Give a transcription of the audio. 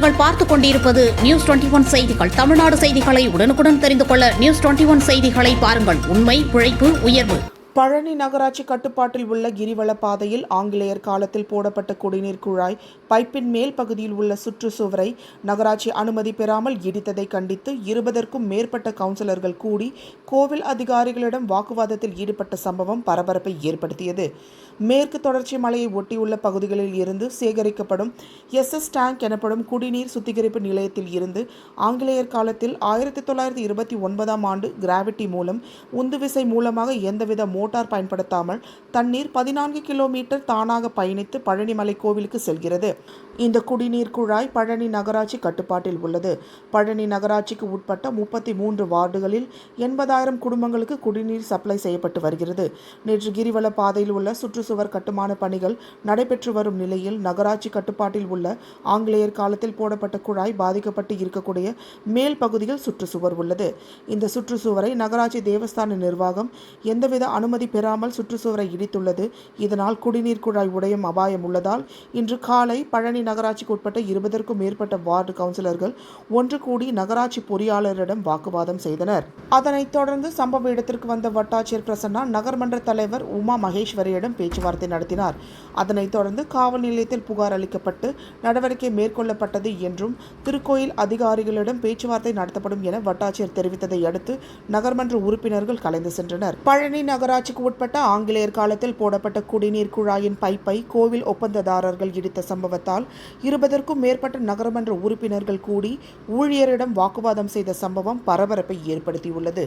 நீங்கள் பார்த்துக் கொண்டிருப்பது நியூஸ் 21 செய்திகள். தமிழ்நாடு செய்திகளை உடனுக்குடன் தெரிந்து கொள்ள நியூஸ் 21 செய்திகளை பாருங்கள். உண்மை, உழைப்பு, உயர்வு. பழனி நகராட்சி கட்டுப்பாட்டில் உள்ள கிரிவல பாதையில் ஆங்கிலேயர் காலத்தில் போடப்பட்ட குடிநீர் குழாய் பைப்பின் மேல் பகுதியில் உள்ள சுற்றுச்சுவரை நகராட்சி அனுமதி பெறாமல் இடித்ததை கண்டித்து 20க்கும் மேற்பட்ட கவுன்சிலர்கள் கூடி கோவில் அதிகாரிகளிடம் வாக்குவாதத்தில் ஈடுபட்ட சம்பவம் பரபரப்பை ஏற்படுத்தியது. மேற்கு தொடர்ச்சி மலையை ஒட்டியுள்ள பகுதிகளில் இருந்து சேகரிக்கப்படும் எஸ்எஸ் டேங்க் எனப்படும் குடிநீர் சுத்திகரிப்பு நிலையத்தில் இருந்து ஆங்கிலேயர் காலத்தில் 1929ஆம் ஆண்டு கிராவிட்டி மூலம் உந்துவிசை மூலமாக எந்தவித மோட்டார் பயன்படுத்தாமல் தண்ணீர் 14 கிலோமீட்டர் தானாக பயணித்து பழனிமலை கோவிலுக்கு செல்கிறது. இந்த குடிநீர் குழாய் பழனி நகராட்சி கட்டுப்பாட்டில் உள்ளது. பழனி நகராட்சிக்கு உட்பட்ட 33 வார்டுகளில் 80,000 குடும்பங்களுக்கு குடிநீர் சப்ளை செய்யப்பட்டு வருகிறது. நேற்று கிரிவல பாதையில் உள்ள சுற்றுச்சுவர் கட்டுமான பணிகள் நடைபெற்று வரும் நிலையில் நகராட்சி கட்டுப்பாட்டில் உள்ள ஆங்கிலேயர் காலத்தில் போடப்பட்ட குழாய் பாதிக்கப்பட்டு இருக்கக்கூடிய மேல் பகுதியில் சுற்றுச்சுவர் உள்ளது. இந்த சுற்றுச்சுவரை நகராட்சி தேவஸ்தான நிர்வாகம் எந்தவித அனுமதி பெறாமல் சுற்றுச்சுவரை இடித்துள்ளது. இதனால் குடிநீர் குழாய் உடையும் அபாயம் உள்ளதால் இன்று காலை பழனி நகராட்சிக்கு உட்பட்ட 20க்கும் மேற்பட்ட வார்டு கவுன்சிலர்கள் ஒன்று கூடி நகராட்சி பொறியாளரிடம் வாக்குவாதம் செய்தனர். அதனைத் தொடர்ந்து சம்பவ இடத்திற்கு வந்த வட்டாட்சியர் பிரசன்னா நகர்மன்ற தலைவர் உமா மகேஸ்வரியிடம் பேச்சுவார்த்தை நடத்தினார். அதனைத் தொடர்ந்து காவல் நிலையத்தில் புகார் அளிக்கப்பட்டு நடவடிக்கை மேற்கொள்ளப்பட்டது என்றும் திருக்கோயில் அதிகாரிகளிடம் பேச்சுவார்த்தை நடத்தப்படும் என வட்டாட்சியர் தெரிவித்ததை அடுத்து நகர்மன்ற உறுப்பினர்கள் கலைந்து சென்றனர். பழனி நகராட்சிக்கு உட்பட்ட ஆங்கிலேயர் காலத்தில் போடப்பட்ட குடிநீர் குழாயின் பைப்பை கோவில் ஒப்பந்ததாரர்கள் இடித்த சம்பவத்தால் 20க்கும் மேற்பட்ட நகரமன்ற உறுப்பினர்கள் கூடி ஊழியரிடம் வாக்குவாதம் செய்த சம்பவம் பரபரப்பை ஏற்படுத்தியுள்ளது.